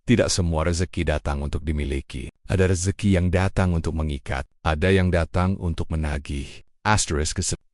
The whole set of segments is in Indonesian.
Tidak semua rezeki datang untuk dimiliki. Ada rezeki yang datang untuk mengikat. Ada yang datang untuk menagih.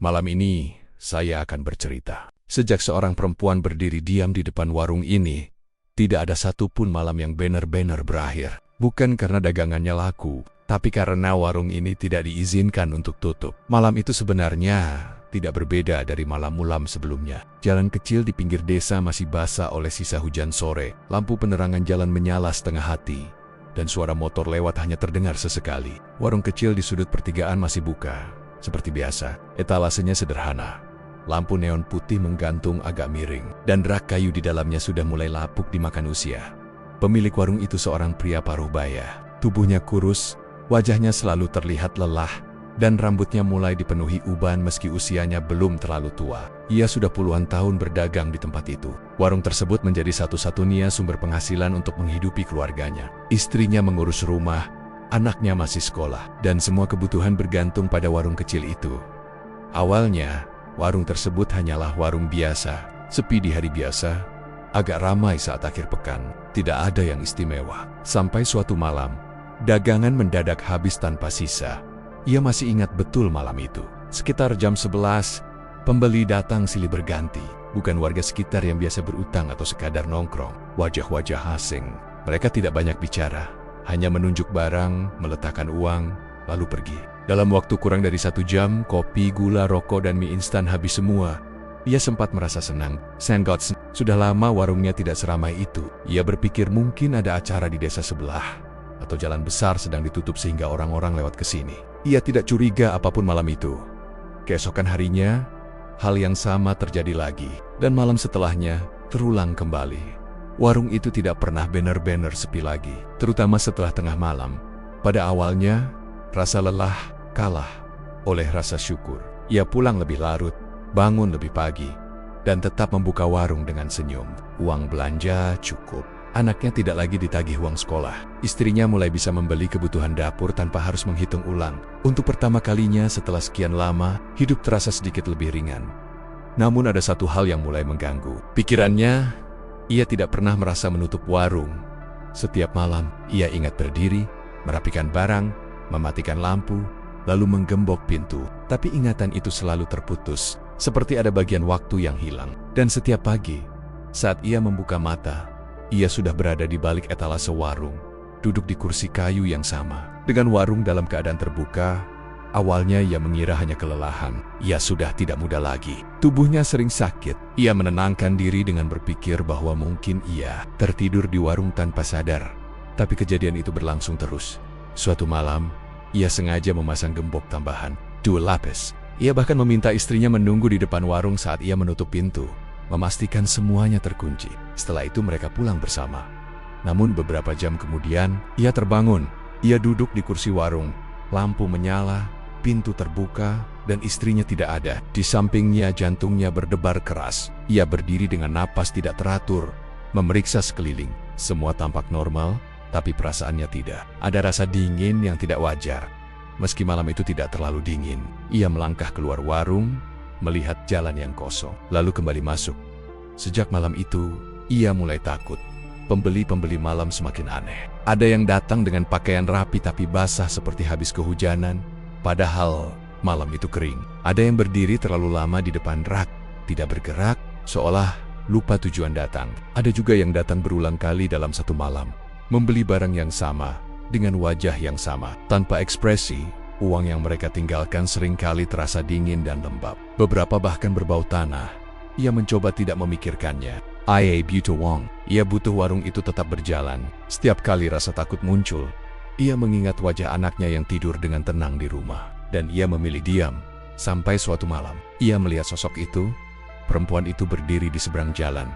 Malam ini, saya akan bercerita. Sejak seorang perempuan berdiri diam di depan warung ini, tidak ada satupun malam yang benar-benar berakhir. Bukan karena dagangannya laku, tapi karena warung ini tidak diizinkan untuk tutup. Malam itu sebenarnya tidak berbeda dari malam-malam sebelumnya. Jalan kecil di pinggir desa masih basah oleh sisa hujan sore. Lampu penerangan jalan menyala setengah hati, dan suara motor lewat hanya terdengar sesekali. Warung kecil di sudut pertigaan masih buka, seperti biasa. Etalasenya sederhana. Lampu neon putih menggantung agak miring, dan rak kayu di dalamnya sudah mulai lapuk dimakan usia. Pemilik warung itu seorang pria paruh baya. Tubuhnya kurus, wajahnya selalu terlihat lelah, dan rambutnya mulai dipenuhi uban meski usianya belum terlalu tua. Ia sudah puluhan tahun berdagang di tempat itu. Warung tersebut menjadi satu-satunya sumber penghasilan untuk menghidupi keluarganya. Istrinya mengurus rumah, anaknya masih sekolah, dan semua kebutuhan bergantung pada warung kecil itu. Awalnya, warung tersebut hanyalah warung biasa, sepi di hari biasa, agak ramai saat akhir pekan, tidak ada yang istimewa. Sampai suatu malam, dagangan mendadak habis tanpa sisa. Ia masih ingat betul malam itu. Sekitar jam 11, pembeli datang silih berganti. Bukan warga sekitar yang biasa berutang atau sekadar nongkrong. Wajah-wajah asing. Mereka tidak banyak bicara, hanya menunjuk barang, meletakkan uang, lalu pergi. Dalam waktu kurang dari 1 jam, kopi, gula, rokok, dan mie instan habis semua. Ia sempat merasa senang. Sudah lama warungnya tidak seramai itu. Ia berpikir mungkin ada acara di desa sebelah, atau jalan besar sedang ditutup sehingga orang-orang lewat ke sini. Ia tidak curiga apapun malam itu. Keesokan harinya, hal yang sama terjadi lagi, dan malam setelahnya terulang kembali. Warung itu tidak pernah benar-benar sepi lagi, terutama setelah tengah malam. Pada awalnya, rasa lelah kalah oleh rasa syukur. Ia pulang lebih larut, bangun lebih pagi, dan tetap membuka warung dengan senyum. Uang belanja cukup. Anaknya tidak lagi ditagih uang sekolah. Istrinya mulai bisa membeli kebutuhan dapur tanpa harus menghitung ulang. Untuk pertama kalinya setelah sekian lama, hidup terasa sedikit lebih ringan. Namun ada satu hal yang mulai mengganggu. Pikirannya, ia tidak pernah merasa menutup warung. Setiap malam, ia ingat berdiri, merapikan barang, mematikan lampu, lalu menggembok pintu. Tapi ingatan itu selalu terputus, seperti ada bagian waktu yang hilang. Dan setiap pagi, saat ia membuka mata, ia sudah berada di balik etalase warung, duduk di kursi kayu yang sama. Dengan warung dalam keadaan terbuka, awalnya ia mengira hanya kelelahan. Ia sudah tidak muda lagi. Tubuhnya sering sakit. Ia menenangkan diri dengan berpikir bahwa mungkin ia tertidur di warung tanpa sadar. Tapi kejadian itu berlangsung terus. Suatu malam, ia sengaja memasang gembok tambahan, 2 lapis. Ia bahkan meminta istrinya menunggu di depan warung saat ia menutup pintu, memastikan semuanya terkunci. Setelah itu mereka pulang bersama. Namun beberapa jam kemudian, ia terbangun. Ia duduk di kursi warung, lampu menyala, pintu terbuka, dan istrinya tidak ada. Di sampingnya jantungnya berdebar keras. Ia berdiri dengan napas tidak teratur, memeriksa sekeliling. Semua tampak normal, tapi perasaannya tidak. Ada rasa dingin yang tidak wajar. Meski malam itu tidak terlalu dingin, ia melangkah keluar warung, melihat jalan yang kosong, lalu kembali masuk. Sejak malam itu, ia mulai takut. Pembeli-pembeli malam semakin aneh. Ada yang datang dengan pakaian rapi tapi basah seperti habis kehujanan, padahal malam itu kering. Ada yang berdiri terlalu lama di depan rak, tidak bergerak, seolah lupa tujuan datang. Ada juga yang datang berulang kali dalam satu malam, membeli barang yang sama, dengan wajah yang sama, tanpa ekspresi. Uang yang mereka tinggalkan seringkali terasa dingin dan lembab. Beberapa bahkan berbau tanah. Ia mencoba tidak memikirkannya. Ia butuh uang. Ia butuh warung itu tetap berjalan. Setiap kali rasa takut muncul, ia mengingat wajah anaknya yang tidur dengan tenang di rumah. Dan ia memilih diam. Sampai suatu malam, ia melihat sosok itu. Perempuan itu berdiri di seberang jalan,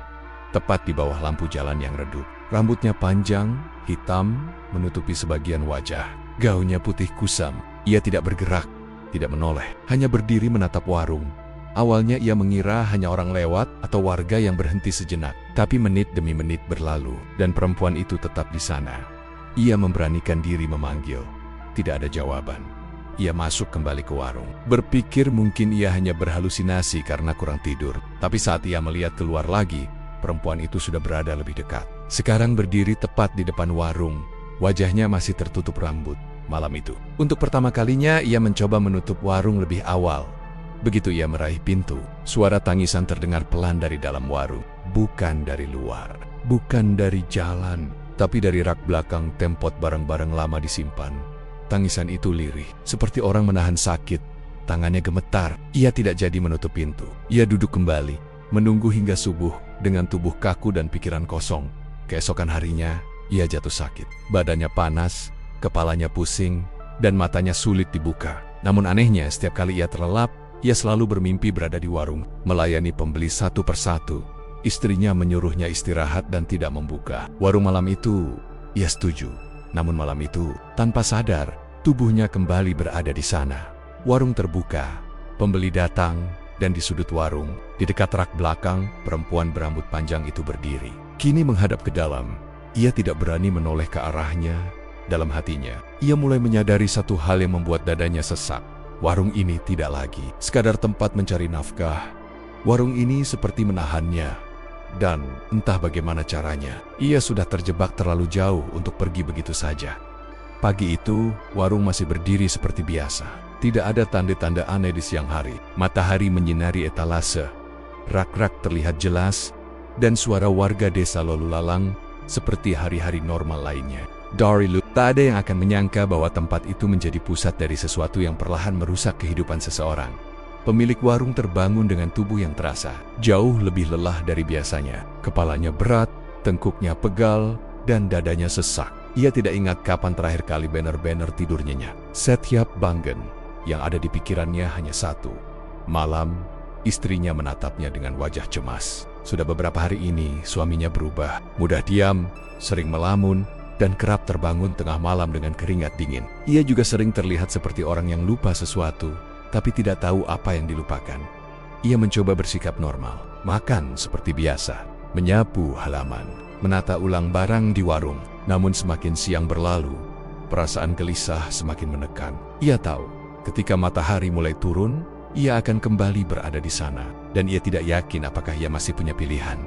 tepat di bawah lampu jalan yang redup. Rambutnya panjang, hitam, menutupi sebagian wajah. Gaunnya putih kusam. Ia tidak bergerak, tidak menoleh, hanya berdiri menatap warung. Awalnya ia mengira hanya orang lewat atau warga yang berhenti sejenak. Tapi menit demi menit berlalu, dan perempuan itu tetap di sana. Ia memberanikan diri memanggil. Tidak ada jawaban. Ia masuk kembali ke warung. Berpikir mungkin ia hanya berhalusinasi karena kurang tidur. Tapi saat ia melihat keluar lagi, perempuan itu sudah berada lebih dekat. sekarang berdiri tepat di depan warung. Wajahnya masih tertutup rambut. Malam itu, untuk pertama kalinya ia mencoba menutup warung lebih awal. Begitu ia meraih pintu, suara tangisan terdengar pelan dari dalam warung. Bukan dari luar, bukan dari jalan, tapi dari rak belakang tempat barang-barang lama disimpan. Tangisan itu lirih, seperti orang menahan sakit. Tangannya gemetar. Ia tidak jadi menutup pintu. Ia duduk kembali, menunggu hingga subuh dengan tubuh kaku dan pikiran kosong. Keesokan harinya, ia jatuh sakit. Badannya panas, kepalanya pusing, dan matanya sulit dibuka. Namun anehnya, setiap kali ia terlelap, ia selalu bermimpi berada di warung, melayani pembeli satu persatu. Istrinya menyuruhnya istirahat dan tidak membuka warung malam itu. Ia setuju. Namun malam itu, tanpa sadar, tubuhnya kembali berada di sana. Warung terbuka, pembeli datang, dan di sudut warung, di dekat rak belakang, perempuan berambut panjang itu berdiri. Kini menghadap ke dalam. Ia tidak berani menoleh ke arahnya. Dalam hatinya, ia mulai menyadari satu hal yang membuat dadanya sesak. Warung ini tidak lagi sekadar tempat mencari nafkah. Warung ini seperti menahannya. Dan entah bagaimana caranya, ia sudah terjebak terlalu jauh untuk pergi begitu saja. Pagi itu, warung masih berdiri seperti biasa. Tidak ada tanda-tanda aneh di siang hari. Matahari menyinari etalase. Rak-rak terlihat jelas, dan suara warga desa lalu lalang seperti hari-hari normal lainnya. Dari dulu, tak ada yang akan menyangka bahwa tempat itu menjadi pusat dari sesuatu yang perlahan merusak kehidupan seseorang. Pemilik warung terbangun dengan tubuh yang terasa jauh lebih lelah dari biasanya. Kepalanya berat, tengkuknya pegal, dan dadanya sesak. Ia tidak ingat kapan terakhir kali banner-banner tidur nyenyak. Setiap Bangen yang ada di pikirannya hanya satu. Malam, istrinya menatapnya dengan wajah cemas. Sudah beberapa hari ini, suaminya berubah. Mudah diam, sering melamun, dan kerap terbangun tengah malam dengan keringat dingin. Ia juga sering terlihat seperti orang yang lupa sesuatu, tapi tidak tahu apa yang dilupakan. Ia mencoba bersikap normal, makan seperti biasa, menyapu halaman, menata ulang barang di warung. Namun semakin siang berlalu, perasaan gelisah semakin menekan. Ia tahu, ketika matahari mulai turun, ia akan kembali berada di sana. Dan ia tidak yakin apakah ia masih punya pilihan.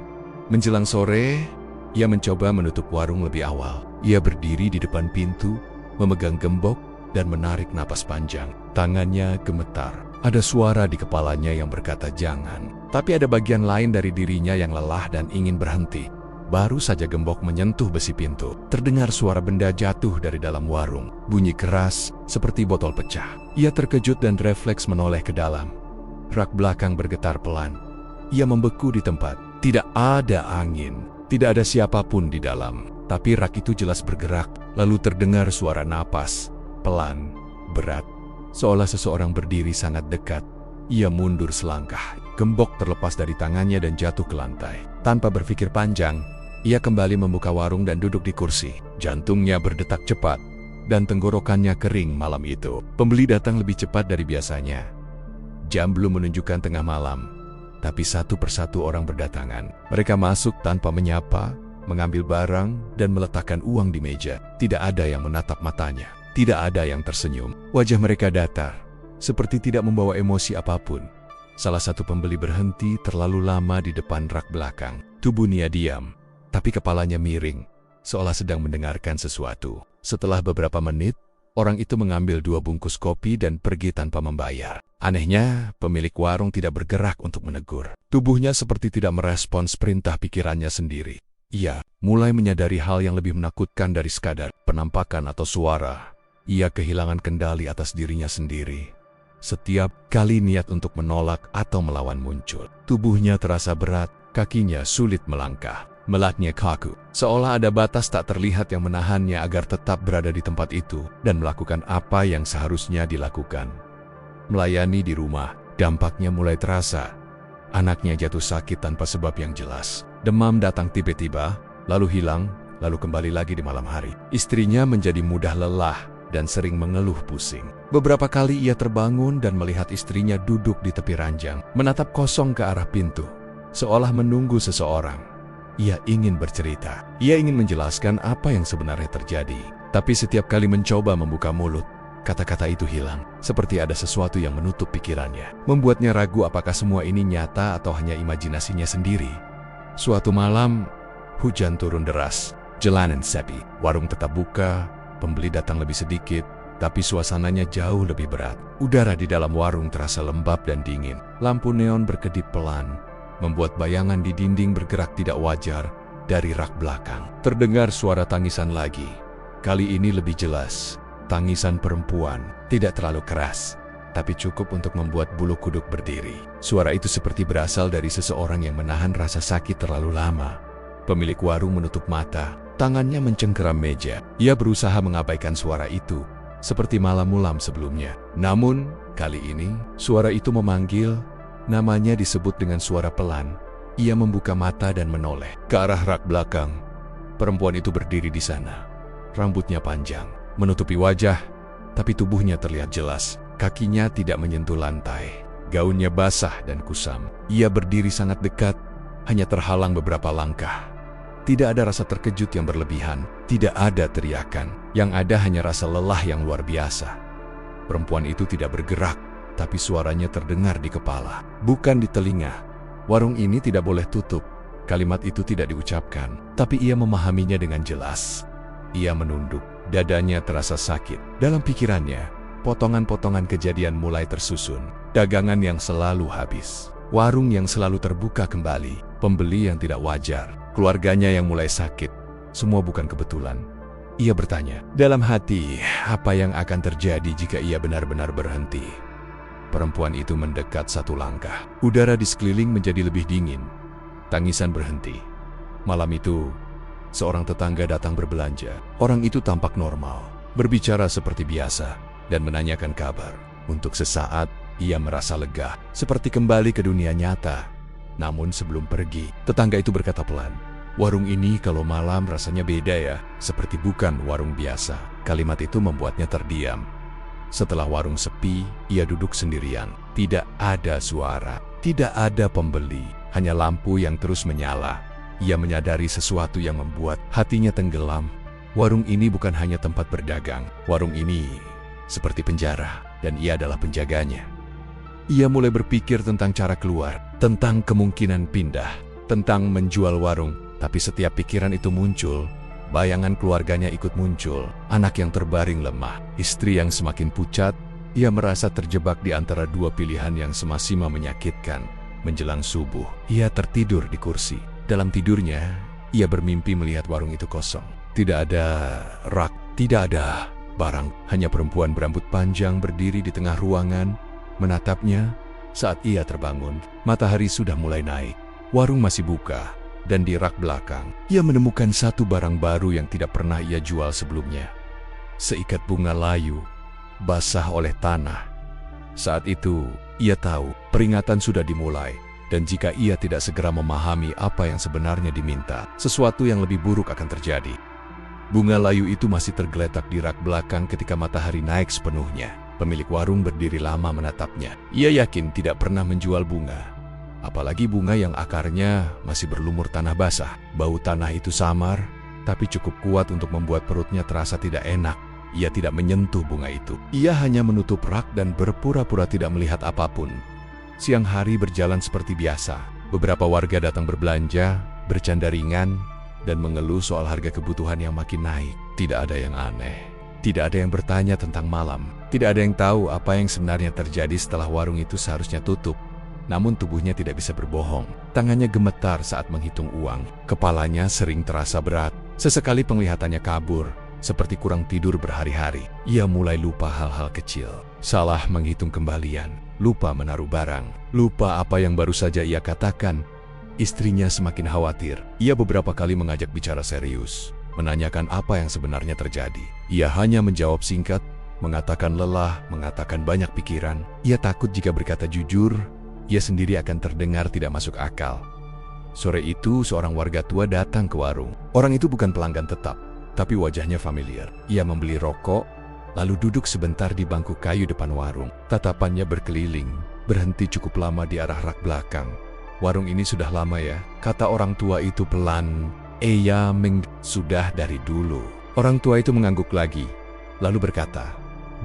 Menjelang sore, ia mencoba menutup warung lebih awal. Ia berdiri di depan pintu, memegang gembok, dan menarik napas panjang. Tangannya gemetar. Ada suara di kepalanya yang berkata jangan. Tapi ada bagian lain dari dirinya yang lelah dan ingin berhenti. Baru saja gembok menyentuh besi pintu, terdengar suara benda jatuh dari dalam warung. Bunyi keras, seperti botol pecah. Ia terkejut dan refleks menoleh ke dalam. Rak belakang bergetar pelan. Ia membeku di tempat. Tidak ada angin, tidak ada siapapun di dalam. Tapi rak itu jelas bergerak, lalu terdengar suara napas. Pelan, berat, seolah seseorang berdiri sangat dekat. Ia mundur selangkah, gembok terlepas dari tangannya dan jatuh ke lantai. Tanpa berpikir panjang, ia kembali membuka warung dan duduk di kursi. Jantungnya berdetak cepat, dan tenggorokannya kering malam itu. Pembeli datang lebih cepat dari biasanya. Jam belum menunjukkan tengah malam, tapi satu persatu orang berdatangan. Mereka masuk tanpa menyapa, mengambil barang, dan meletakkan uang di meja. Tidak ada yang menatap matanya. Tidak ada yang tersenyum. Wajah mereka datar, seperti tidak membawa emosi apapun. Salah satu pembeli berhenti terlalu lama di depan rak belakang. Tubuhnya diam, tapi kepalanya miring, seolah sedang mendengarkan sesuatu. Setelah beberapa menit, orang itu mengambil 2 bungkus kopi dan pergi tanpa membayar. Anehnya, pemilik warung tidak bergerak untuk menegur. Tubuhnya seperti tidak merespons perintah pikirannya sendiri. Ia mulai menyadari hal yang lebih menakutkan dari sekadar penampakan atau suara. Ia kehilangan kendali atas dirinya sendiri. Setiap kali niat untuk menolak atau melawan muncul, tubuhnya terasa berat, kakinya sulit melangkah, melatnya kaku. Seolah ada batas tak terlihat yang menahannya agar tetap berada di tempat itu dan melakukan apa yang seharusnya dilakukan. Melayani di rumah, dampaknya mulai terasa. Anaknya jatuh sakit tanpa sebab yang jelas. Demam datang tiba-tiba, lalu hilang, lalu kembali lagi di malam hari. Istrinya menjadi mudah lelah dan sering mengeluh pusing. Beberapa kali ia terbangun dan melihat istrinya duduk di tepi ranjang, menatap kosong ke arah pintu, seolah menunggu seseorang. Ia ingin bercerita. Ia ingin menjelaskan apa yang sebenarnya terjadi. Tapi setiap kali mencoba membuka mulut, kata-kata itu hilang. Seperti ada sesuatu yang menutup pikirannya, membuatnya ragu apakah semua ini nyata atau hanya imajinasinya sendiri. Suatu malam, Hujan turun deras, jalanan sepi, warung tetap buka, pembeli datang lebih sedikit, tapi suasananya jauh lebih berat. Udara di dalam warung terasa lembab dan dingin. Lampu neon berkedip pelan, membuat bayangan di dinding bergerak tidak wajar dari rak belakang. Terdengar suara tangisan lagi. Kali ini lebih jelas. Tangisan perempuan, tidak terlalu keras, tapi cukup untuk membuat bulu kuduk berdiri. Suara itu seperti berasal dari seseorang yang menahan rasa sakit terlalu lama. Pemilik warung menutup mata, tangannya mencengkeram meja. Ia berusaha mengabaikan suara itu, seperti malam-malam sebelumnya. Namun, kali ini, suara itu memanggil, namanya disebut dengan suara pelan. Ia membuka mata dan menoleh ke arah rak belakang. Perempuan itu berdiri di sana. Rambutnya panjang, menutupi wajah, tapi tubuhnya terlihat jelas. Kakinya tidak menyentuh lantai. Gaunnya basah dan kusam. Ia berdiri sangat dekat, hanya terhalang beberapa langkah. Tidak ada rasa terkejut yang berlebihan, tidak ada teriakan. Yang ada hanya rasa lelah yang luar biasa. Perempuan itu tidak bergerak, tapi suaranya terdengar di kepala, bukan di telinga. Warung ini tidak boleh tutup. Kalimat itu tidak diucapkan, tapi ia memahaminya dengan jelas. Ia menunduk, dadanya terasa sakit. Dalam pikirannya, potongan-potongan kejadian mulai tersusun. Dagangan yang selalu habis, warung yang selalu terbuka kembali, pembeli yang tidak wajar, keluarganya yang mulai sakit. Semua bukan kebetulan. Ia bertanya, dalam hati, apa yang akan terjadi jika ia benar-benar berhenti? Perempuan itu mendekat satu langkah. Udara di sekeliling menjadi lebih dingin. Tangisan berhenti. Malam itu, seorang tetangga datang berbelanja. Orang itu tampak normal, berbicara seperti biasa, dan menanyakan kabar. Untuk sesaat, ia merasa lega, seperti kembali ke dunia nyata. Namun sebelum pergi, tetangga itu berkata pelan, warung ini kalau malam rasanya beda ya, seperti bukan warung biasa. Kalimat itu membuatnya terdiam. Setelah warung sepi, ia duduk sendirian. Tidak ada suara, tidak ada pembeli, hanya lampu yang terus menyala. Ia menyadari sesuatu yang membuat hatinya tenggelam. Warung ini bukan hanya tempat berdagang. Warung ini seperti penjara, dan ia adalah penjaganya. Ia mulai berpikir tentang cara keluar, tentang kemungkinan pindah, tentang menjual warung. Tapi setiap pikiran itu muncul, bayangan keluarganya ikut muncul. Anak yang terbaring lemah, istri yang semakin pucat. Ia merasa terjebak di antara dua pilihan yang sama-sama menyakitkan. Menjelang subuh, ia tertidur di kursi. Dalam tidurnya, ia bermimpi melihat warung itu kosong. Tidak ada rak, tidak ada barang. Hanya perempuan berambut panjang berdiri di tengah ruangan, menatapnya. Saat ia terbangun, matahari sudah mulai naik. Warung masih buka, dan di rak belakang, ia menemukan satu barang baru yang tidak pernah ia jual sebelumnya. Seikat bunga layu, basah oleh tanah. Saat itu, ia tahu peringatan sudah dimulai, dan jika ia tidak segera memahami apa yang sebenarnya diminta, sesuatu yang lebih buruk akan terjadi. Bunga layu itu masih tergeletak di rak belakang ketika matahari naik sepenuhnya. Pemilik warung berdiri lama menatapnya. Ia yakin tidak pernah menjual bunga. Apalagi bunga yang akarnya masih berlumur tanah basah. Bau tanah itu samar, tapi cukup kuat untuk membuat perutnya terasa tidak enak. Ia tidak menyentuh bunga itu. Ia hanya menutup rak dan berpura-pura tidak melihat apapun. Siang hari berjalan seperti biasa. Beberapa warga datang berbelanja, bercanda ringan, dan mengeluh soal harga kebutuhan yang makin naik. Tidak ada yang aneh. Tidak ada yang bertanya tentang malam. Tidak ada yang tahu apa yang sebenarnya terjadi setelah warung itu seharusnya tutup. Namun tubuhnya tidak bisa berbohong. Tangannya gemetar saat menghitung uang. Kepalanya sering terasa berat. Sesekali penglihatannya kabur, seperti kurang tidur berhari-hari. Ia mulai lupa hal-hal kecil. Salah menghitung kembalian. Lupa menaruh barang. Lupa apa yang baru saja ia katakan. Istrinya semakin khawatir. Ia beberapa kali mengajak bicara serius, menanyakan apa yang sebenarnya terjadi. Ia hanya menjawab singkat, mengatakan lelah, mengatakan banyak pikiran. Ia takut jika berkata jujur, ia sendiri akan terdengar tidak masuk akal. Sore itu, seorang warga tua datang ke warung. Orang itu bukan pelanggan tetap, tapi wajahnya familiar. Ia membeli rokok, lalu duduk sebentar di bangku kayu depan warung. Tatapannya berkeliling, berhenti cukup lama di arah rak belakang. Warung ini sudah lama ya, kata orang tua itu pelan. Iya, sudah dari dulu. Orang tua itu mengangguk lagi, lalu berkata,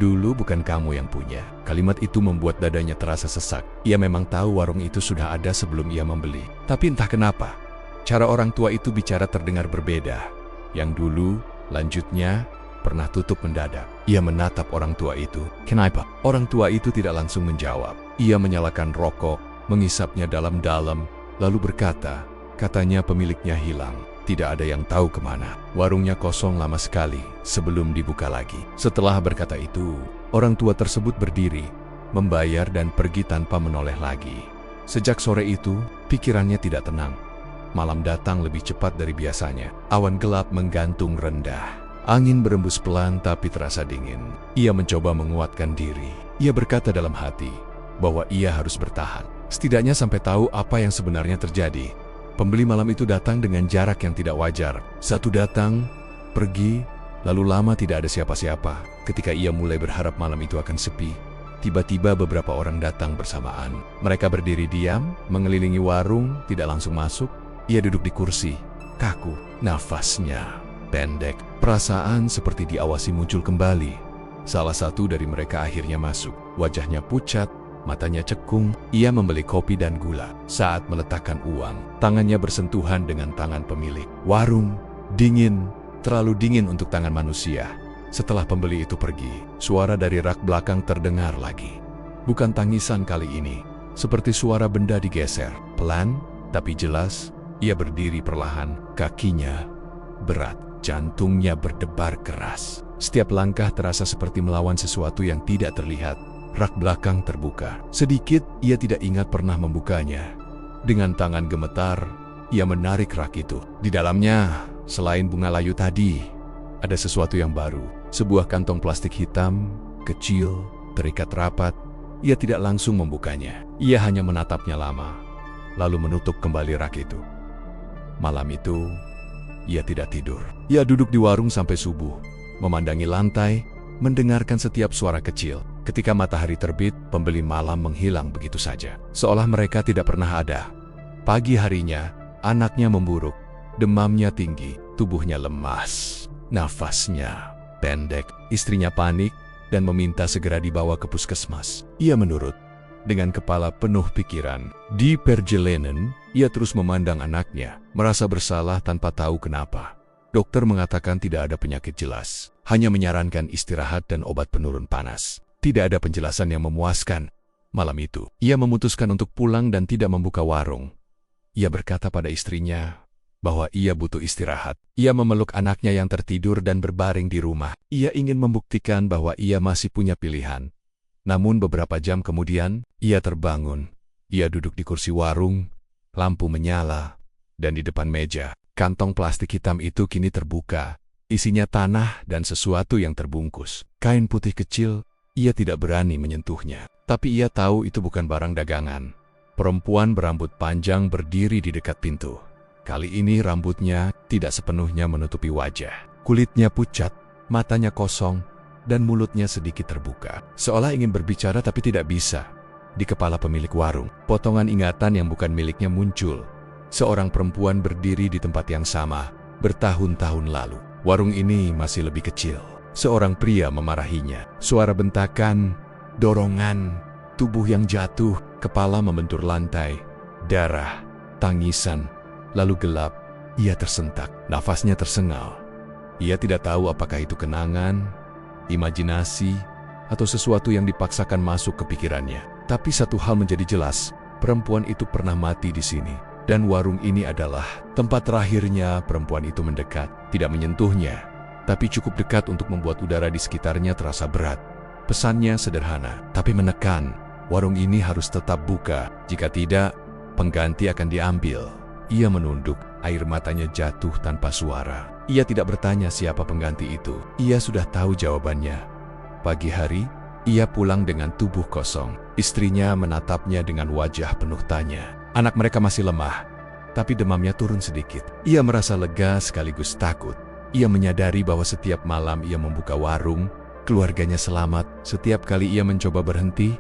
dulu bukan kamu yang punya. Kalimat itu membuat dadanya terasa sesak. Ia memang tahu warung itu sudah ada sebelum ia membeli. Tapi entah kenapa, Cara orang tua itu bicara terdengar berbeda. Yang dulu, lanjutnya, pernah tutup mendadak. Ia menatap orang tua itu. Kenapa? Orang tua itu tidak langsung menjawab. Ia menyalakan rokok, mengisapnya dalam-dalam, lalu berkata, katanya pemiliknya hilang. Tidak ada yang tahu kemana. Warungnya kosong lama sekali sebelum dibuka lagi. Setelah berkata itu, orang tua tersebut berdiri, membayar dan pergi tanpa menoleh lagi. Sejak sore itu, pikirannya tidak tenang. Malam datang lebih cepat dari biasanya. Awan gelap menggantung rendah. Angin berembus pelan tapi terasa dingin. Ia mencoba menguatkan diri. Ia berkata dalam hati bahwa ia harus bertahan. Setidaknya sampai tahu apa yang sebenarnya terjadi. Pembeli malam itu datang dengan jarak yang tidak wajar. Satu datang, pergi, lalu lama tidak ada siapa-siapa. Ketika ia mulai berharap malam itu akan sepi, tiba-tiba beberapa orang datang bersamaan. Mereka berdiri diam, mengelilingi warung, tidak langsung masuk. Ia duduk di kursi, kaku, nafasnya pendek. Perasaan seperti diawasi muncul kembali. Salah satu dari mereka akhirnya masuk. Wajahnya pucat, matanya cekung. Ia membeli kopi dan gula. Saat meletakkan uang, tangannya bersentuhan dengan tangan pemilik. Warung dingin, terlalu dingin untuk tangan manusia. Setelah pembeli itu pergi, suara dari rak belakang terdengar lagi. Bukan tangisan kali ini, seperti suara benda digeser. Pelan, tapi jelas. Ia berdiri perlahan, kakinya berat, jantungnya berdebar keras. Setiap langkah terasa seperti melawan sesuatu yang tidak terlihat. Rak belakang terbuka. Sedikit, ia tidak ingat pernah membukanya. Dengan tangan gemetar, ia menarik rak itu. Di dalamnya, selain bunga layu tadi, ada sesuatu yang baru. Sebuah kantong plastik hitam, kecil, terikat rapat. Ia tidak langsung membukanya. Ia hanya menatapnya lama, lalu menutup kembali rak itu. Malam itu, ia tidak tidur. Ia duduk di warung sampai subuh, memandangi lantai, mendengarkan setiap suara kecil. Ketika matahari terbit, pembeli malam menghilang begitu saja. Seolah mereka tidak pernah ada. Pagi harinya, anaknya memburuk, demamnya tinggi, tubuhnya lemas, nafasnya pendek. Istrinya panik dan meminta segera dibawa ke puskesmas. Ia menurut, dengan kepala penuh pikiran. Di perjalanan, ia terus memandang anaknya, merasa bersalah tanpa tahu kenapa. Dokter mengatakan tidak ada penyakit jelas, hanya menyarankan istirahat dan obat penurun panas. Tidak ada penjelasan yang memuaskan. Malam itu, ia memutuskan untuk pulang dan tidak membuka warung. Ia berkata pada istrinya bahwa ia butuh istirahat. Ia memeluk anaknya yang tertidur dan berbaring di rumah. Ia ingin membuktikan bahwa ia masih punya pilihan. Namun beberapa jam kemudian, ia terbangun. Ia duduk di kursi warung, lampu menyala, dan di depan meja, kantong plastik hitam itu kini terbuka. Isinya tanah dan sesuatu yang terbungkus. Kain putih kecil, ia tidak berani menyentuhnya. Tapi ia tahu itu bukan barang dagangan. Perempuan berambut panjang berdiri di dekat pintu. Kali ini rambutnya tidak sepenuhnya menutupi wajah. Kulitnya pucat, matanya kosong, dan mulutnya sedikit terbuka. Seolah ingin berbicara tapi tidak bisa. Di kepala pemilik warung, potongan ingatan yang bukan miliknya muncul. Seorang perempuan berdiri di tempat yang sama, bertahun-tahun lalu. Warung ini masih lebih kecil. Seorang pria memarahinya. Suara bentakan, dorongan, tubuh yang jatuh, kepala membentur lantai, darah, tangisan, lalu gelap. Ia tersentak, nafasnya tersengal. Ia tidak tahu apakah itu kenangan, imajinasi, atau sesuatu yang dipaksakan masuk ke pikirannya. Tapi satu hal menjadi jelas, perempuan itu pernah mati di sini. Dan warung ini adalah tempat terakhirnya perempuan itu mendekat. Tidak menyentuhnya, tapi cukup dekat untuk membuat udara di sekitarnya terasa berat. Pesannya sederhana, tapi menekan. Warung ini harus tetap buka. Jika tidak, pengganti akan diambil. Ia menunduk, air matanya jatuh tanpa suara. Ia tidak bertanya siapa pengganti itu. Ia sudah tahu jawabannya. Pagi hari, ia pulang dengan tubuh kosong. Istrinya menatapnya dengan wajah penuh tanya. Anak mereka masih lemah, tapi demamnya turun sedikit. Ia merasa lega sekaligus takut. Ia menyadari bahwa setiap malam ia membuka warung, keluarganya selamat. Setiap kali ia mencoba berhenti,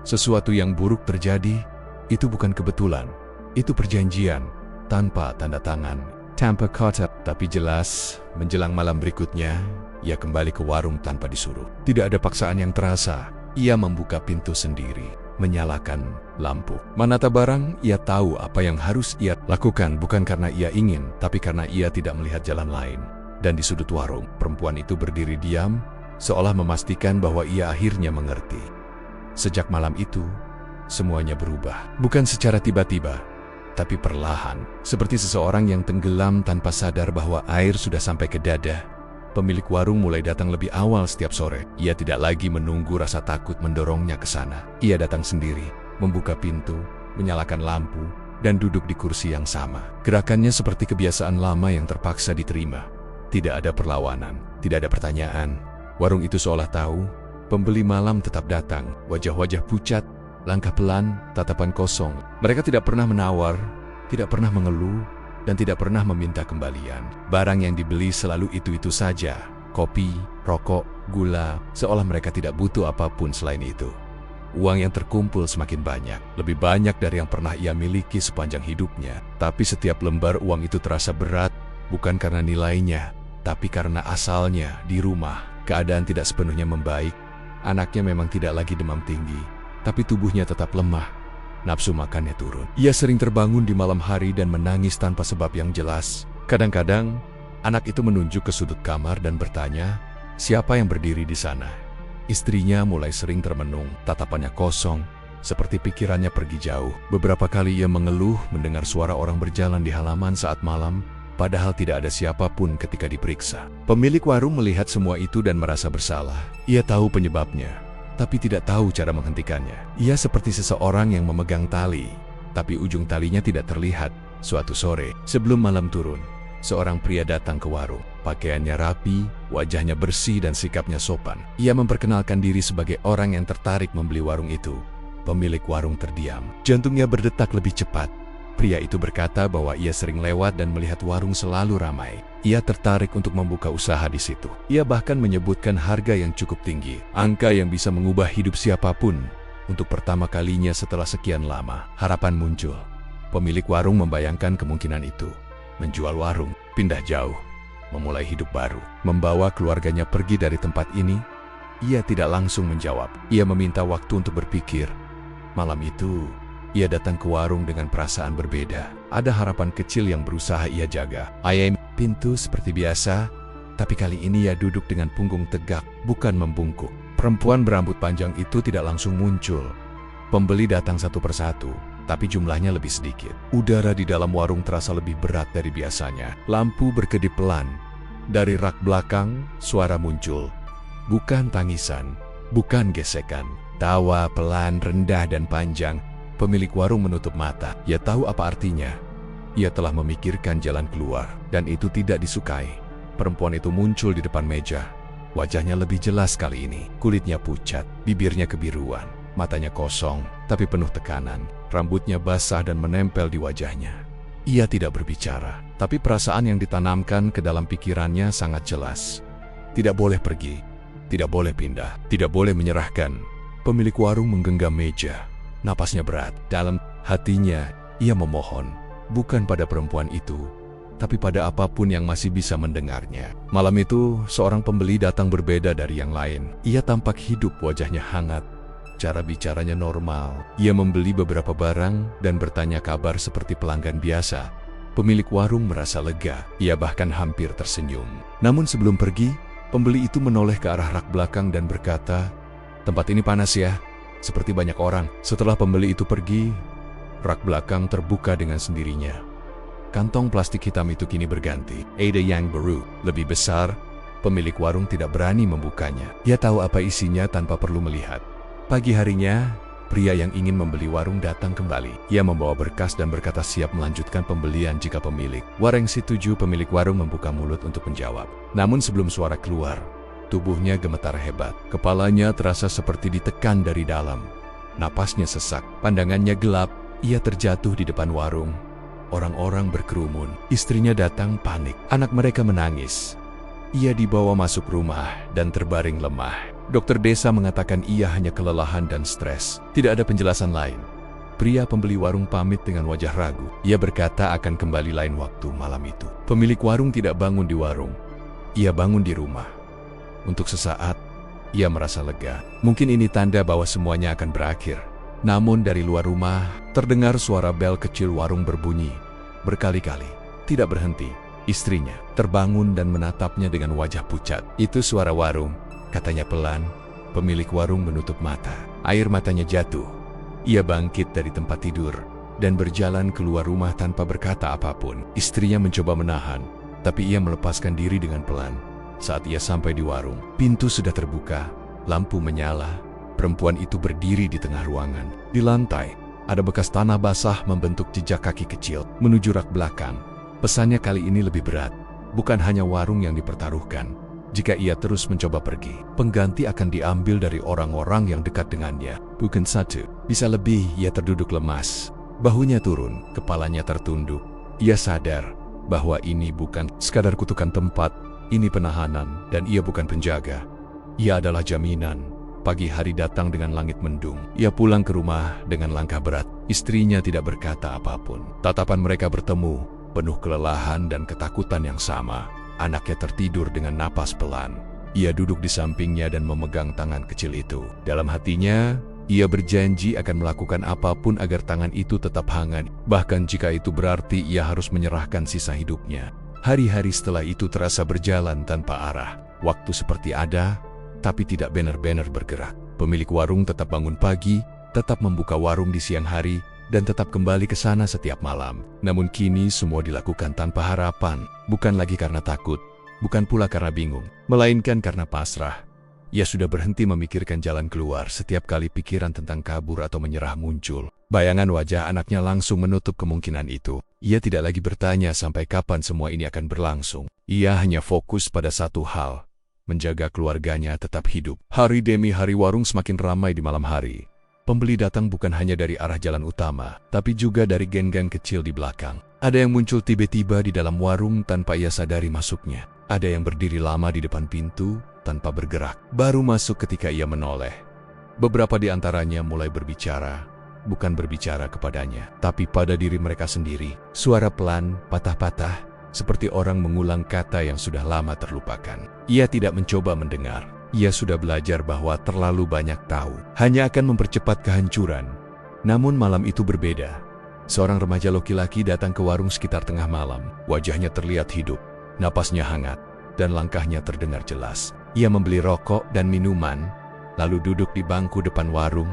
sesuatu yang buruk terjadi. Itu bukan kebetulan, itu perjanjian, tanpa tanda tangan, tanpa kata. Tapi jelas, menjelang malam berikutnya, ia kembali ke warung tanpa disuruh. Tidak ada paksaan yang terasa. Ia membuka pintu sendiri. menyalakan lampu. Menata barang, ia tahu apa yang harus ia lakukan bukan karena ia ingin, tapi karena ia tidak melihat jalan lain. Dan di sudut warung, perempuan itu berdiri diam, seolah memastikan bahwa ia akhirnya mengerti. Sejak malam itu, semuanya berubah. Bukan secara tiba-tiba, tapi perlahan. Seperti seseorang yang tenggelam tanpa sadar bahwa air sudah sampai ke dada. Pemilik warung mulai datang lebih awal setiap sore. Ia tidak lagi menunggu rasa takut mendorongnya ke sana. Ia datang sendiri, membuka pintu, menyalakan lampu, dan duduk di kursi yang sama. Gerakannya seperti kebiasaan lama yang terpaksa diterima. Tidak ada perlawanan, tidak ada pertanyaan. Warung itu seolah tahu, pembeli malam tetap datang. Wajah-wajah pucat, langkah pelan, tatapan kosong. Mereka tidak pernah menawar, tidak pernah mengeluh, dan tidak pernah meminta kembalian. Barang yang dibeli selalu itu-itu saja. Kopi, rokok, gula, seolah mereka tidak butuh apapun selain itu. Uang yang terkumpul semakin banyak, lebih banyak dari yang pernah ia miliki sepanjang hidupnya. Tapi setiap lembar uang itu terasa berat, bukan karena nilainya, tapi karena asalnya di rumah. Keadaan tidak sepenuhnya membaik. Anaknya memang tidak lagi demam tinggi, tapi tubuhnya tetap lemah. Nafsu makannya turun. Ia sering terbangun di malam hari dan menangis tanpa sebab yang jelas. Kadang-kadang, anak itu menunjuk ke sudut kamar dan bertanya, siapa yang berdiri di sana? Istrinya mulai sering termenung, tatapannya kosong, seperti pikirannya pergi jauh. Beberapa kali ia mengeluh mendengar suara orang berjalan di halaman saat malam, padahal tidak ada siapapun ketika diperiksa. Pemilik warung melihat semua itu dan merasa bersalah. Ia tahu penyebabnya, tapi tidak tahu cara menghentikannya. Ia seperti seseorang yang memegang tali, tapi ujung talinya tidak terlihat. Suatu sore, sebelum malam turun, seorang pria datang ke warung. Pakaiannya rapi, wajahnya bersih dan sikapnya sopan. Ia memperkenalkan diri sebagai orang yang tertarik membeli warung itu. Pemilik warung terdiam. Jantungnya berdetak lebih cepat. Pria itu berkata bahwa ia sering lewat dan melihat warung selalu ramai. Ia tertarik untuk membuka usaha di situ. Ia bahkan menyebutkan harga yang cukup tinggi, angka yang bisa mengubah hidup siapapun. Untuk pertama kalinya setelah sekian lama, harapan muncul. Pemilik warung membayangkan kemungkinan itu. Menjual warung, pindah jauh, memulai hidup baru, membawa keluarganya pergi dari tempat ini. Ia tidak langsung menjawab. Ia meminta waktu untuk berpikir. Malam itu, ia datang ke warung dengan perasaan berbeda. Ada harapan kecil yang berusaha ia jaga. Ayam pintu seperti biasa, tapi kali ini ia duduk dengan punggung tegak, bukan membungkuk. Perempuan berambut panjang itu tidak langsung muncul. Pembeli datang satu persatu, tapi jumlahnya lebih sedikit. Udara di dalam warung terasa lebih berat dari biasanya. Lampu berkedip pelan. Dari rak belakang, suara muncul. Bukan tangisan, bukan gesekan. Tawa pelan, rendah dan panjang. Pemilik warung menutup mata. Ia tahu apa artinya. Ia telah memikirkan jalan keluar, dan itu tidak disukai. Perempuan itu muncul di depan meja. Wajahnya lebih jelas kali ini. Kulitnya pucat, bibirnya kebiruan, matanya kosong, tapi penuh tekanan. Rambutnya basah dan menempel di wajahnya. Ia tidak berbicara, tapi perasaan yang ditanamkan ke dalam pikirannya sangat jelas. Tidak boleh pergi, tidak boleh pindah, tidak boleh menyerahkan. Pemilik warung menggenggam meja. Napasnya berat. Dalam hatinya, ia memohon, bukan pada perempuan itu, tapi pada apapun yang masih bisa mendengarnya. Malam itu, seorang pembeli datang berbeda dari yang lain. Ia tampak hidup, wajahnya hangat. Cara bicaranya normal. Ia membeli beberapa barang dan bertanya kabar seperti pelanggan biasa. Pemilik warung merasa lega. Ia bahkan hampir tersenyum. Namun sebelum pergi, pembeli itu menoleh ke arah rak belakang dan berkata, "Tempat ini panas ya, seperti banyak orang." Setelah pembeli itu pergi, rak belakang terbuka dengan sendirinya. Kantong plastik hitam itu kini berganti. Ada yang baru, lebih besar. Pemilik warung tidak berani membukanya. Ia tahu apa isinya tanpa perlu melihat. Pagi harinya, pria yang ingin membeli warung datang kembali. Ia membawa berkas dan berkata siap melanjutkan pembelian jika pemilik warung setuju. Pemilik warung membuka mulut untuk menjawab. Namun sebelum suara keluar, tubuhnya gemetar hebat. Kepalanya terasa seperti ditekan dari dalam. Napasnya sesak, pandangannya gelap. Ia terjatuh di depan warung. Orang-orang berkerumun. Istrinya datang panik. Anak mereka menangis. Ia dibawa masuk rumah dan terbaring lemah. Dokter desa mengatakan ia hanya kelelahan dan stres. Tidak ada penjelasan lain. Pria pembeli warung pamit dengan wajah ragu. Ia berkata akan kembali lain waktu malam itu. Pemilik warung tidak bangun di warung. Ia bangun di rumah. Untuk sesaat, ia merasa lega. Mungkin ini tanda bahwa semuanya akan berakhir. Namun dari luar rumah, terdengar suara bel kecil warung berbunyi. Berkali-kali, tidak berhenti. Istrinya terbangun dan menatapnya dengan wajah pucat. "Itu suara warung," katanya pelan. Pemilik warung menutup mata. Air matanya jatuh. Ia bangkit dari tempat tidur dan berjalan keluar rumah tanpa berkata apapun. Istrinya mencoba menahan, tapi ia melepaskan diri dengan pelan. Saat ia sampai di warung, pintu sudah terbuka, lampu menyala. Perempuan itu berdiri di tengah ruangan. Di lantai, ada bekas tanah basah membentuk jejak kaki kecil menuju rak belakang. Pesannya kali ini lebih berat. Bukan hanya warung yang dipertaruhkan. Jika ia terus mencoba pergi, pengganti akan diambil dari orang-orang yang dekat dengannya. Bukan satu, bisa lebih. Ia terduduk lemas. Bahunya turun, kepalanya tertunduk. Ia sadar bahwa ini bukan sekadar kutukan tempat, ini penahanan, dan ia bukan penjaga. Ia adalah jaminan. Pagi hari datang dengan langit mendung. Ia pulang ke rumah dengan langkah berat. Istrinya tidak berkata apapun. Tatapan mereka bertemu, penuh kelelahan dan ketakutan yang sama. Anaknya tertidur dengan napas pelan. Ia duduk di sampingnya dan memegang tangan kecil itu. Dalam hatinya, ia berjanji akan melakukan apapun agar tangan itu tetap hangat, bahkan jika itu berarti ia harus menyerahkan sisa hidupnya. Hari-hari setelah itu terasa berjalan tanpa arah. Waktu seperti ada, tapi tidak benar-benar bergerak. Pemilik warung tetap bangun pagi, tetap membuka warung di siang hari, dan tetap kembali ke sana setiap malam. Namun kini semua dilakukan tanpa harapan, bukan lagi karena takut, bukan pula karena bingung, melainkan karena pasrah. Ia sudah berhenti memikirkan jalan keluar setiap kali pikiran tentang kabur atau menyerah muncul. Bayangan wajah anaknya langsung menutup kemungkinan itu. Ia tidak lagi bertanya sampai kapan semua ini akan berlangsung. Ia hanya fokus pada satu hal, menjaga keluarganya tetap hidup. Hari demi hari warung semakin ramai di malam hari. Pembeli datang bukan hanya dari arah jalan utama, tapi juga dari geng-geng kecil di belakang. Ada yang muncul tiba-tiba di dalam warung tanpa ia sadari masuknya. Ada yang berdiri lama di depan pintu tanpa bergerak, baru masuk ketika ia menoleh. Beberapa di antaranya mulai berbicara, bukan berbicara kepadanya, tapi pada diri mereka sendiri. Suara pelan, patah-patah, seperti orang mengulang kata yang sudah lama terlupakan. Ia tidak mencoba mendengar. Ia sudah belajar bahwa terlalu banyak tahu hanya akan mempercepat kehancuran. Namun malam itu berbeda. Seorang remaja laki-laki datang ke warung sekitar tengah malam. Wajahnya terlihat hidup, napasnya hangat, dan langkahnya terdengar jelas. Ia membeli rokok dan minuman, lalu duduk di bangku depan warung.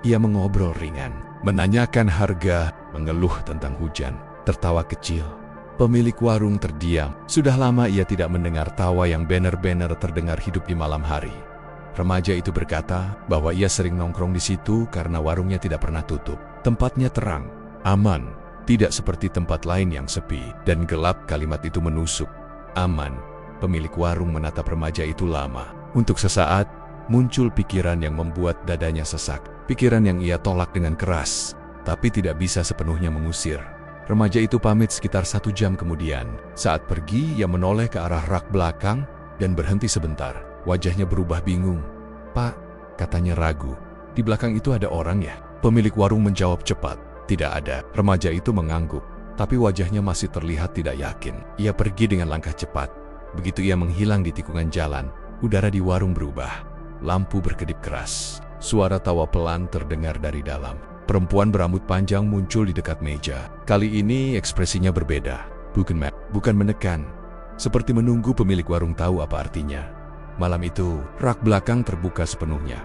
Ia mengobrol ringan, menanyakan harga, mengeluh tentang hujan, tertawa kecil. Pemilik warung terdiam. Sudah lama ia tidak mendengar tawa yang benar-benar terdengar hidup di malam hari. Remaja itu berkata bahwa ia sering nongkrong di situ karena warungnya tidak pernah tutup. Tempatnya terang, aman, tidak seperti tempat lain yang sepi dan gelap. Kalimat itu menusuk. Aman. Pemilik warung menatap remaja itu lama. Untuk sesaat, muncul pikiran yang membuat dadanya sesak. Pikiran yang ia tolak dengan keras, tapi tidak bisa sepenuhnya mengusir. Remaja itu pamit sekitar 1 jam kemudian. Saat pergi, ia menoleh ke arah rak belakang dan berhenti sebentar. Wajahnya berubah bingung. "Pak," katanya ragu, "di belakang itu ada orang ya?" Pemilik warung menjawab cepat, "Tidak ada." Remaja itu mengangguk, tapi wajahnya masih terlihat tidak yakin. Ia pergi dengan langkah cepat. Begitu ia menghilang di tikungan jalan, udara di warung berubah. Lampu berkedip keras. Suara tawa pelan terdengar dari dalam. Perempuan berambut panjang muncul di dekat meja. Kali ini ekspresinya berbeda. Bukan menekan. Seperti menunggu pemilik warung tahu apa artinya. Malam itu, rak belakang terbuka sepenuhnya.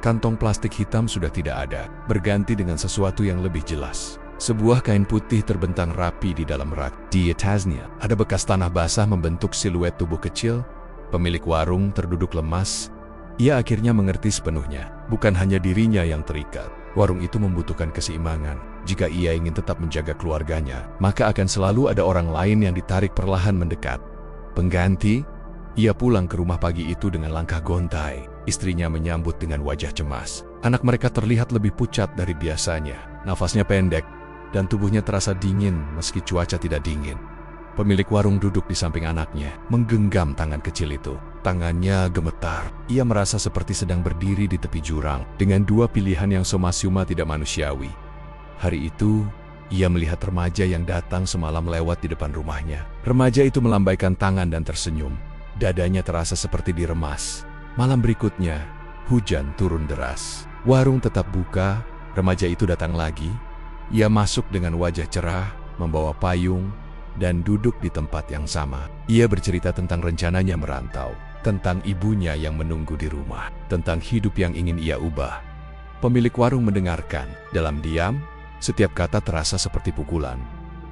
Kantong plastik hitam sudah tidak ada, berganti dengan sesuatu yang lebih jelas. Sebuah kain putih terbentang rapi di dalam rak. Di atasnya, ada bekas tanah basah membentuk siluet tubuh kecil. Pemilik warung terduduk lemas. Ia akhirnya mengerti sepenuhnya. Bukan hanya dirinya yang terikat. Warung itu membutuhkan keseimbangan. Jika ia ingin tetap menjaga keluarganya, maka akan selalu ada orang lain yang ditarik perlahan mendekat. Pengganti, ia pulang ke rumah pagi itu dengan langkah gontai. Istrinya menyambut dengan wajah cemas. Anak mereka terlihat lebih pucat dari biasanya. Nafasnya pendek, dan tubuhnya terasa dingin meski cuaca tidak dingin. Pemilik warung duduk di samping anaknya, menggenggam tangan kecil itu. Tangannya gemetar. Ia merasa seperti sedang berdiri di tepi jurang, dengan dua pilihan yang soma-suma tidak manusiawi. Hari itu, ia melihat remaja yang datang semalam lewat di depan rumahnya. Remaja itu melambaikan tangan dan tersenyum. Dadanya terasa seperti diremas. Malam berikutnya, hujan turun deras. Warung tetap buka, Remaja itu datang lagi. Ia masuk dengan wajah cerah, membawa payung, dan duduk di tempat yang sama. Ia bercerita tentang rencananya merantau, tentang ibunya yang menunggu di rumah, tentang hidup yang ingin ia ubah. Pemilik warung mendengarkan. Dalam diam, setiap kata terasa seperti pukulan.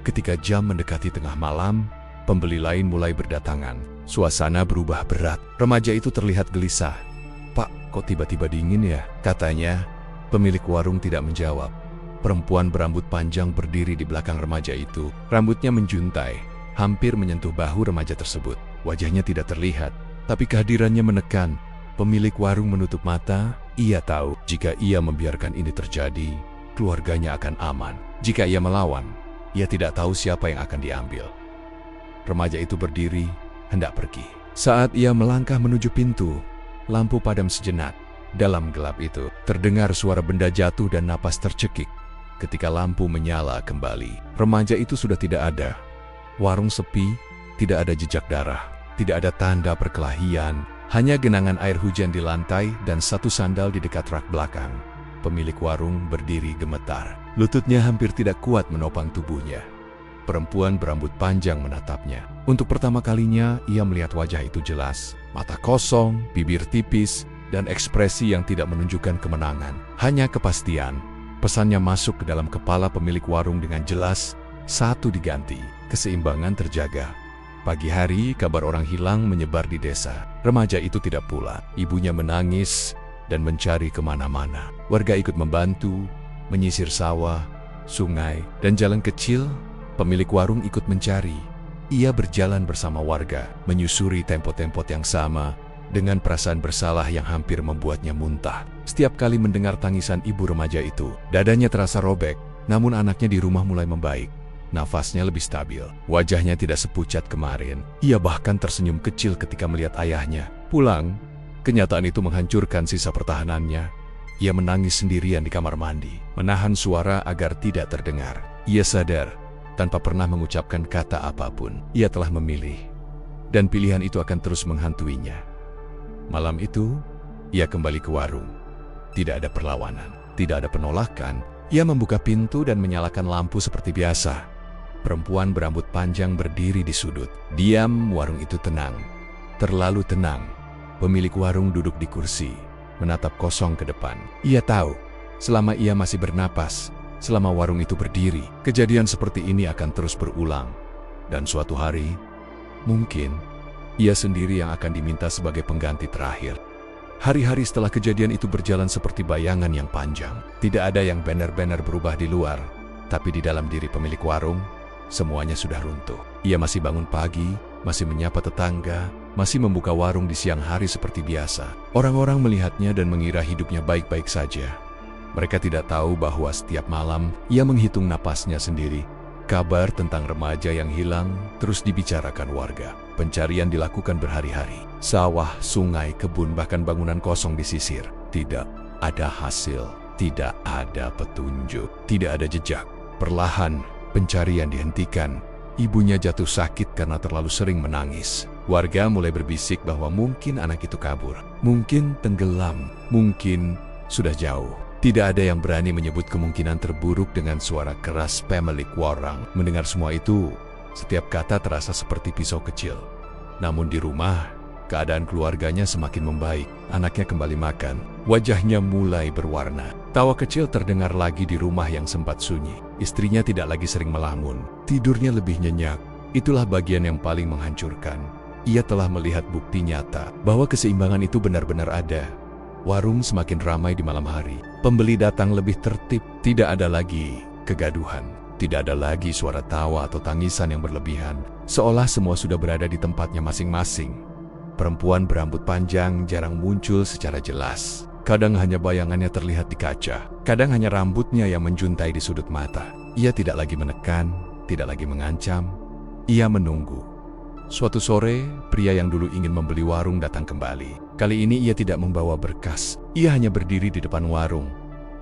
Ketika jam mendekati tengah malam, pembeli lain mulai berdatangan. Suasana berubah berat. Remaja itu terlihat gelisah. "Pak, kok tiba-tiba dingin ya?" katanya. Pemilik warung tidak menjawab. Perempuan berambut panjang berdiri di belakang remaja itu. Rambutnya menjuntai, hampir menyentuh bahu remaja tersebut. Wajahnya tidak terlihat, tapi kehadirannya menekan. Pemilik warung menutup mata. Ia tahu jika ia membiarkan ini terjadi, keluarganya akan aman. Jika ia melawan, ia tidak tahu siapa yang akan diambil. Remaja itu berdiri, hendak pergi. Saat ia melangkah menuju pintu, lampu padam sejenak. Dalam gelap itu, terdengar suara benda jatuh dan napas tercekik. Ketika lampu menyala kembali, remaja itu sudah tidak ada. Warung sepi, tidak ada jejak darah, tidak ada tanda perkelahian, hanya genangan air hujan di lantai dan satu sandal di dekat rak belakang. Pemilik warung berdiri gemetar. Lututnya hampir tidak kuat menopang tubuhnya. Perempuan berambut panjang menatapnya. Untuk pertama kalinya, ia melihat wajah itu jelas. Mata kosong, bibir tipis, dan ekspresi yang tidak menunjukkan kemenangan. Hanya kepastian. Pesannya masuk ke dalam kepala pemilik warung dengan jelas. Satu diganti, keseimbangan terjaga. Pagi hari, kabar orang hilang menyebar di desa. Remaja itu tidak pulang. Ibunya menangis dan mencari kemana-mana. Warga ikut membantu, menyisir sawah, sungai, dan jalan kecil. Pemilik warung ikut mencari. Ia berjalan bersama warga, menyusuri tempat-tempat yang sama, dengan perasaan bersalah yang hampir membuatnya muntah. Setiap kali mendengar tangisan ibu remaja itu, dadanya terasa robek, namun anaknya di rumah mulai membaik. Nafasnya lebih stabil, wajahnya tidak sepucat kemarin. Ia bahkan tersenyum kecil ketika melihat ayahnya pulang. Kenyataan itu menghancurkan sisa pertahanannya. Ia menangis sendirian di kamar mandi, menahan suara agar tidak terdengar. Ia sadar, tanpa pernah mengucapkan kata apapun, ia telah memilih. Dan pilihan itu akan terus menghantuinya. Malam itu, ia kembali ke warung. Tidak ada perlawanan, tidak ada penolakan. Ia membuka pintu dan menyalakan lampu seperti biasa. Perempuan berambut panjang berdiri di sudut. Diam, warung itu tenang. Terlalu tenang. Pemilik warung duduk di kursi, menatap kosong ke depan. Ia tahu, selama ia masih bernapas, selama warung itu berdiri, kejadian seperti ini akan terus berulang. Dan suatu hari, mungkin, ia sendiri yang akan diminta sebagai pengganti terakhir. Hari-hari setelah kejadian itu berjalan seperti bayangan yang panjang. Tidak ada yang benar-benar berubah di luar, tapi di dalam diri pemilik warung, semuanya sudah runtuh. Ia masih bangun pagi, masih menyapa tetangga, masih membuka warung di siang hari seperti biasa. Orang-orang melihatnya dan mengira hidupnya baik-baik saja. Mereka tidak tahu bahwa setiap malam, ia menghitung napasnya sendiri. Kabar tentang remaja yang hilang terus dibicarakan warga. Pencarian dilakukan berhari-hari. Sawah, sungai, kebun, bahkan bangunan kosong disisir. Tidak ada hasil, tidak ada petunjuk, tidak ada jejak. Perlahan, pencarian dihentikan. Ibunya jatuh sakit karena terlalu sering menangis. Warga mulai berbisik bahwa mungkin anak itu kabur. Mungkin tenggelam, mungkin sudah jauh. Tidak ada yang berani menyebut kemungkinan terburuk dengan suara keras pemilik warung. Mendengar semua itu, setiap kata terasa seperti pisau kecil. Namun di rumah, keadaan keluarganya semakin membaik. Anaknya kembali makan, wajahnya mulai berwarna. Tawa kecil terdengar lagi di rumah yang sempat sunyi. Istrinya tidak lagi sering melamun, tidurnya lebih nyenyak. Itulah bagian yang paling menghancurkan. Ia telah melihat bukti nyata bahwa keseimbangan itu benar-benar ada. Warung semakin ramai di malam hari. Pembeli datang lebih tertib. Tidak ada lagi kegaduhan. Tidak ada lagi suara tawa atau tangisan yang berlebihan. Seolah semua sudah berada di tempatnya masing-masing. Perempuan berambut panjang jarang muncul secara jelas. Kadang hanya bayangannya terlihat di kaca. Kadang hanya rambutnya yang menjuntai di sudut mata. Ia tidak lagi menekan, tidak lagi mengancam. Ia menunggu. Suatu sore, pria yang dulu ingin membeli warung datang kembali. Kali ini ia tidak membawa berkas. Ia hanya berdiri di depan warung,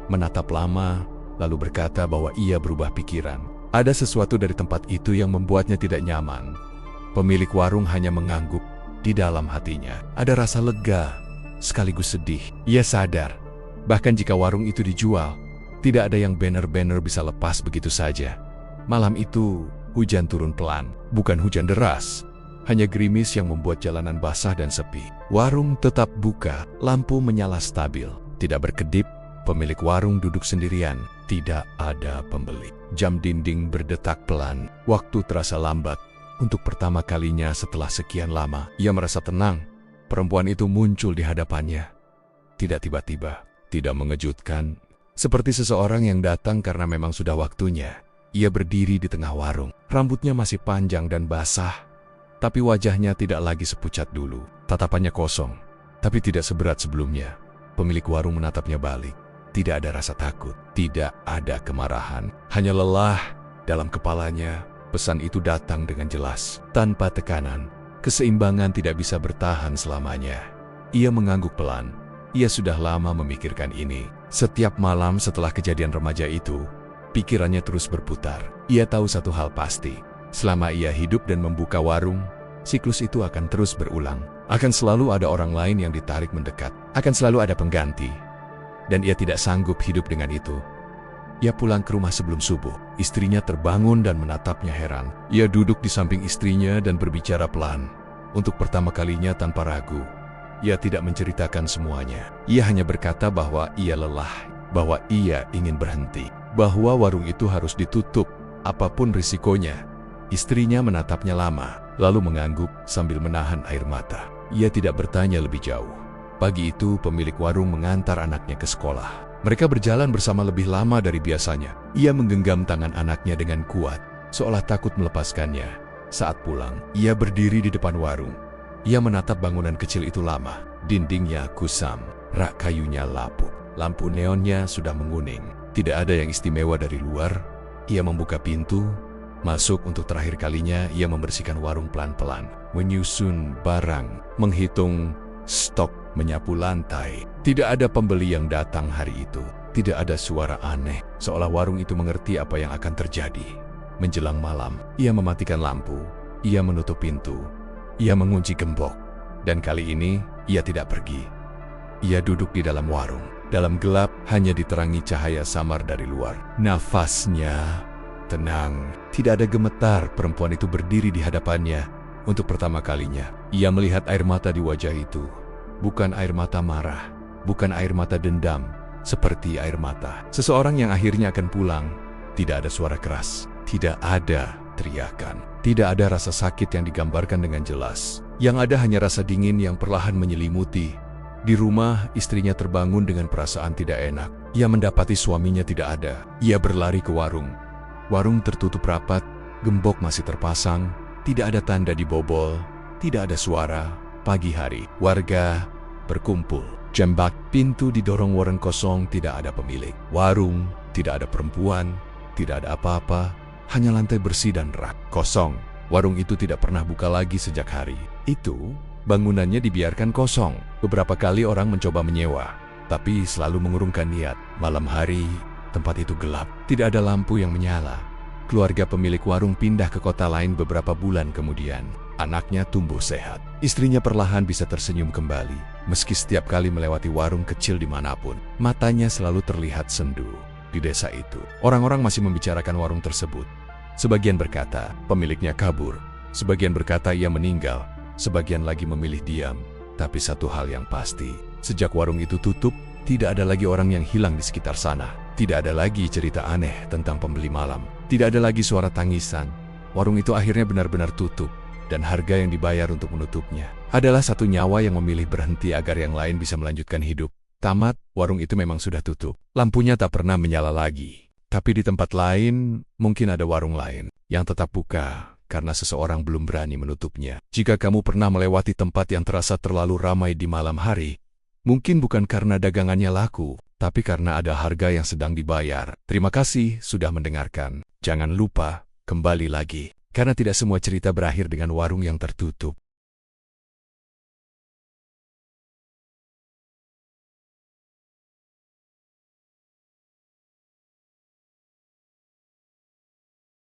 menatap lama, lalu berkata bahwa ia berubah pikiran. Ada sesuatu dari tempat itu yang membuatnya tidak nyaman. Pemilik warung hanya mengangguk. Di dalam hatinya ada rasa lega, sekaligus sedih. Ia sadar, bahkan jika warung itu dijual, Tidak ada yang benar-benar bisa lepas begitu saja. Malam itu, hujan turun pelan, bukan hujan deras. Hanya gerimis yang membuat jalanan basah dan sepi. Warung tetap buka, lampu menyala stabil. Tidak berkedip, pemilik warung duduk sendirian. Tidak ada pembeli. Jam dinding berdetak pelan. Waktu terasa lambat. Untuk pertama kalinya setelah sekian lama, ia merasa tenang. Perempuan itu muncul di hadapannya. Tidak tiba-tiba, tidak mengejutkan. Seperti seseorang yang datang karena memang sudah waktunya. Ia berdiri di tengah warung. Rambutnya masih panjang dan basah. Tapi wajahnya tidak lagi sepucat dulu. Tatapannya kosong, tapi tidak seberat sebelumnya. Pemilik warung menatapnya balik. Tidak ada rasa takut, tidak ada kemarahan. Hanya lelah. Dalam kepalanya, pesan itu datang dengan jelas. Tanpa tekanan, keseimbangan tidak bisa bertahan selamanya. Ia mengangguk pelan. Ia sudah lama memikirkan ini. Setiap malam setelah kejadian remaja itu, pikirannya terus berputar. Ia tahu satu hal pasti. Selama ia hidup dan membuka warung, siklus itu akan terus berulang. Akan selalu ada orang lain yang ditarik mendekat. Akan selalu ada pengganti. Dan ia tidak sanggup hidup dengan itu. Ia pulang ke rumah sebelum subuh. Istrinya terbangun dan menatapnya heran. Ia duduk di samping istrinya dan berbicara pelan. Untuk pertama kalinya tanpa ragu. Ia tidak menceritakan semuanya. Ia hanya berkata bahwa ia lelah, bahwa ia ingin berhenti, bahwa warung itu harus ditutup, apapun risikonya. Istrinya menatapnya lama, lalu mengangguk sambil menahan air mata. Ia tidak bertanya lebih jauh. Pagi itu pemilik warung mengantar anaknya ke sekolah. Mereka berjalan bersama lebih lama dari biasanya. Ia menggenggam tangan anaknya dengan kuat, seolah takut melepaskannya. Saat pulang, ia berdiri di depan warung. Ia menatap bangunan kecil itu lama. Dindingnya kusam, rak kayunya lapuk. Lampu neonnya sudah menguning. Tidak ada yang istimewa dari luar. Ia membuka pintu. Masuk untuk terakhir kalinya, ia membersihkan warung pelan-pelan. Menyusun barang, menghitung stok, menyapu lantai. Tidak ada pembeli yang datang hari itu. Tidak ada suara aneh, seolah warung itu mengerti apa yang akan terjadi. Menjelang malam, ia mematikan lampu. Ia menutup pintu. Ia mengunci gembok, dan kali ini ia tidak pergi. Ia duduk di dalam warung. Dalam gelap, hanya diterangi cahaya samar dari luar. Nafasnya tenang, tidak ada gemetar. Perempuan itu berdiri di hadapannya. Untuk pertama kalinya, ia melihat air mata di wajah itu. Bukan air mata marah, bukan air mata dendam, seperti air mata seseorang yang akhirnya akan pulang. Tidak ada suara keras, tidak ada teriakan. Tidak ada rasa sakit yang digambarkan dengan jelas. Yang ada hanya rasa dingin yang perlahan menyelimuti. Di rumah, istrinya terbangun dengan perasaan tidak enak. Ia mendapati suaminya tidak ada. Ia berlari ke warung. Warung tertutup rapat, gembok masih terpasang. Tidak ada tanda dibobol, tidak ada suara. Pagi hari, warga berkumpul. Jembak pintu didorong warung kosong, tidak ada pemilik. Warung, tidak ada perempuan, tidak ada apa-apa. Hanya lantai bersih dan rak kosong. Warung itu tidak pernah buka lagi sejak hari itu. Bangunannya dibiarkan kosong. Beberapa kali orang mencoba menyewa, tapi selalu mengurungkan niat. Malam hari, tempat itu gelap. Tidak ada lampu yang menyala. Keluarga pemilik warung pindah ke kota lain beberapa bulan kemudian. Anaknya tumbuh sehat. Istrinya perlahan bisa tersenyum kembali. Meski setiap kali melewati warung kecil dimanapun, matanya selalu terlihat sendu. Di desa itu, orang-orang masih membicarakan warung tersebut. Sebagian berkata, pemiliknya kabur. Sebagian berkata ia meninggal. Sebagian lagi memilih diam. Tapi satu hal yang pasti, sejak warung itu tutup, tidak ada lagi orang yang hilang di sekitar sana. Tidak ada lagi cerita aneh tentang pembeli malam. Tidak ada lagi suara tangisan. Warung itu akhirnya benar-benar tutup. Dan harga yang dibayar untuk menutupnya adalah satu nyawa yang memilih berhenti agar yang lain bisa melanjutkan hidup. Tamat, warung itu memang sudah tutup. Lampunya tak pernah menyala lagi. Tapi di tempat lain, mungkin ada warung lain yang tetap buka karena seseorang belum berani menutupnya. Jika kamu pernah melewati tempat yang terasa terlalu ramai di malam hari, mungkin bukan karena dagangannya laku, tapi karena ada harga yang sedang dibayar. Terima kasih sudah mendengarkan. Jangan lupa, kembali lagi. Karena tidak semua cerita berakhir dengan warung yang tertutup.